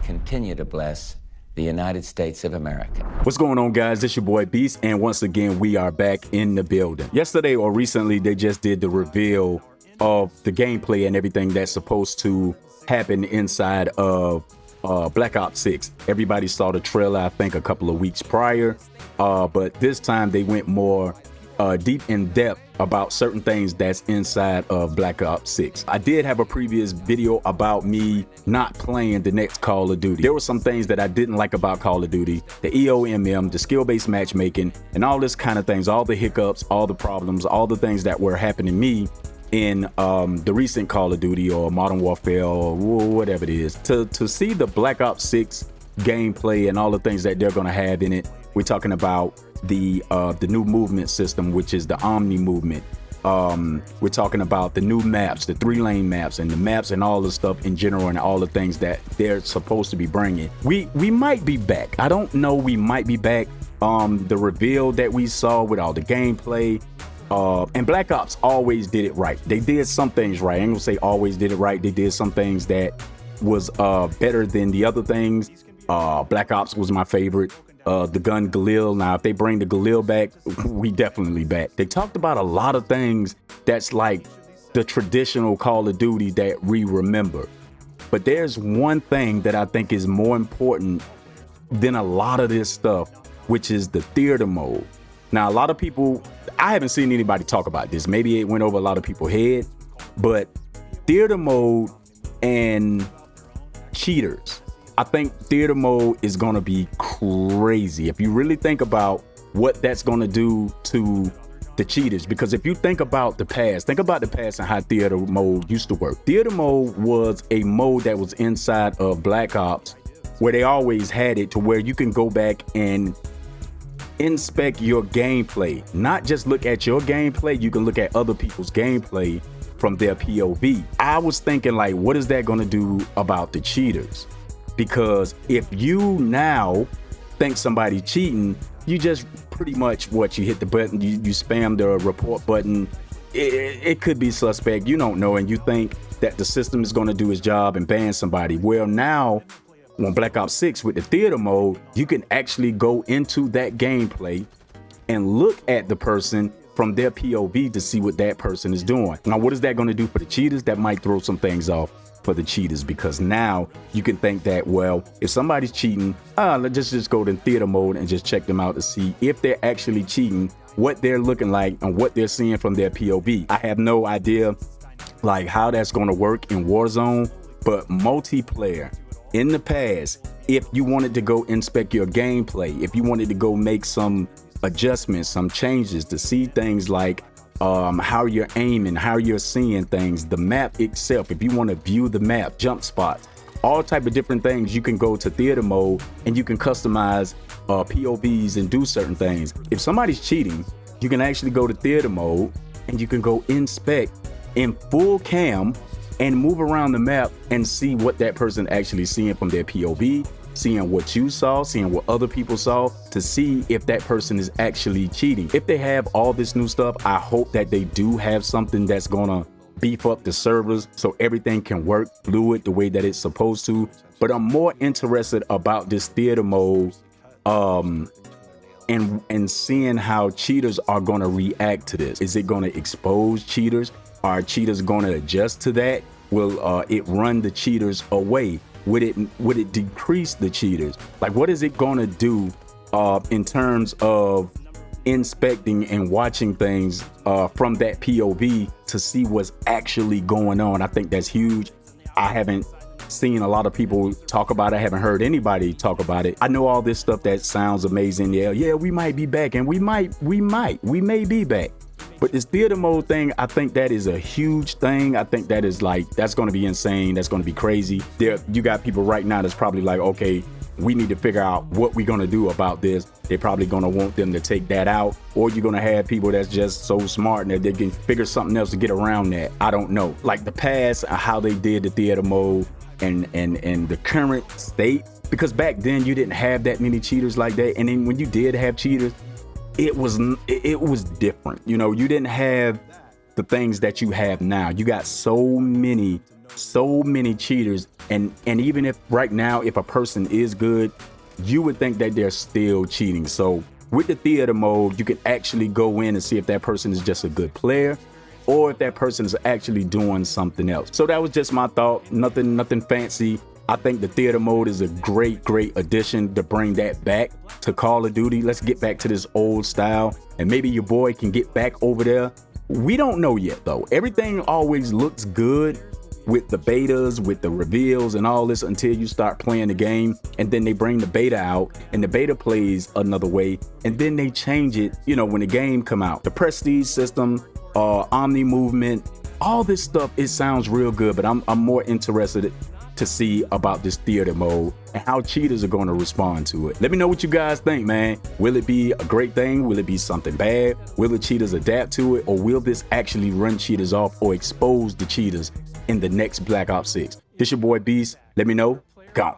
continue to bless the United States of America. What's going on, guys? It's your boy Beast, and once again we are back in the building. Yesterday or recently they just did the reveal of the gameplay and everything that's supposed to happen inside of Black Ops 6. Everybody saw the trailer, I think, a couple of weeks prior, but this time they went more deep in depth about certain things that's inside of Black Ops 6. I did have a previous video about me not playing the next Call of Duty. There were some things that I didn't like about Call of Duty, the EOMM, the skill-based matchmaking, and all this kind of things, all the hiccups, all the problems, all the things that were happening to me in the recent Call of Duty or Modern Warfare or whatever it is. To see the Black Ops 6 gameplay and all the things that they're gonna have in it, we're talking about the new movement system, which is the Omni movement. We're talking about the new maps, the 3-lane maps, and the maps and all the stuff in general, and all the things that they're supposed to be bringing. We might be back. I don't know. We might be back. The reveal that we saw with all the gameplay, and Black Ops always did it right. They did some things right. I ain't gonna say always did it right. They did some things that was better than the other things. Black Ops was my favorite. The gun Galil. Now, if they bring the Galil back, we definitely back. They talked about a lot of things that's like the traditional Call of Duty that we remember. But there's one thing that I think is more important than a lot of this stuff, which is the theater mode. Now, a lot of people, I haven't seen anybody talk about this. Maybe it went over a lot of people's head, but theater mode and cheaters. I think theater mode is going to be crazy if you really think about what that's going to do to the cheaters. Because if you think about the past and how theater mode used to work. Theater mode was a mode that was inside of Black Ops, where they always had it to where you can go back and inspect your gameplay. Not just look at your gameplay, you can look at other people's gameplay from their POV. I was thinking, like, what is that going to do about the cheaters? Because if you now think somebody cheating, you just pretty much you hit the button, you spam the report button. It could be suspect, you don't know, and you think that the system is going to do its job and ban somebody. Well, now on Black Ops 6 with the theater mode, you can actually go into that gameplay and look at the person from their POV to see what that person is doing. Now, what is that going to do for the cheaters? That might throw some things off for the cheaters, because now you can think that, well, if somebody's cheating, let's just go to theater mode and just check them out to see if they're actually cheating, what they're looking like, and what they're seeing from their POV. I have no idea like how that's going to work in Warzone, but multiplayer in the past, if you wanted to go inspect your gameplay, if you wanted to go make some adjustments, some changes to see things like how you're aiming, how you're seeing things, the map itself, if you want to view the map, jump spots, all type of different things, you can go to theater mode and you can customize POVs and do certain things. If somebody's cheating, you can actually go to theater mode and you can go inspect in full cam and move around the map and see what that person actually seeing from their POV, seeing what you saw, seeing what other people saw, to see if that person is actually cheating. If they have all this new stuff, I hope that they do have something that's gonna beef up the servers so everything can work fluid the way that it's supposed to. But I'm more interested about this theater mode and seeing how cheaters are gonna react to this. Is it gonna expose cheaters? Are cheaters gonna adjust to that? Will it run the cheaters away? Would it decrease the cheaters? Like, what is it gonna do in terms of inspecting and watching things from that POV to see what's actually going on? I think that's huge. I haven't seen a lot of people talk about it. I haven't heard anybody talk about it. I know all this stuff that sounds amazing. Yeah, we might be back, and we may be back. But this theater mode thing, I think that is a huge thing. I think that is like, that's going to be insane. That's going to be crazy. You got people right now that's probably like, okay, we need to figure out what we're going to do about this. They're probably going to want them to take that out, or you're going to have people that's just so smart that they can figure something else to get around that. I don't know. Like the past, how they did the theater mode and the current state, because back then you didn't have that many cheaters like that. And then when you did have cheaters, it was different. You know, you didn't have the things that you have now. You got so many so many cheaters, and even if right now, if a person is good, you would think that they're still cheating. So with the theater mode, you can actually go in and see if that person is just a good player or if that person is actually doing something else. So that was just my thought. Nothing fancy. I think the theater mode is a great addition to bring that back to Call of Duty. Let's get back to this old style, and maybe your boy can get back over there. We don't know yet though. Everything always looks good with the betas, with the reveals and all this until you start playing the game, and then they bring the beta out and the beta plays another way, and then they change it, you know, when the game come out. The prestige system, omni movement, all this stuff, it sounds real good, but I'm more interested to see about this theater mode and how cheaters are going to respond to it. Let me know what you guys think, man. Will it be a great thing? Will it be something bad? Will the cheaters adapt to it, or will this actually run cheaters off or expose the cheaters in the next Black Ops 6? This your boy Beast. Let me know. Gone.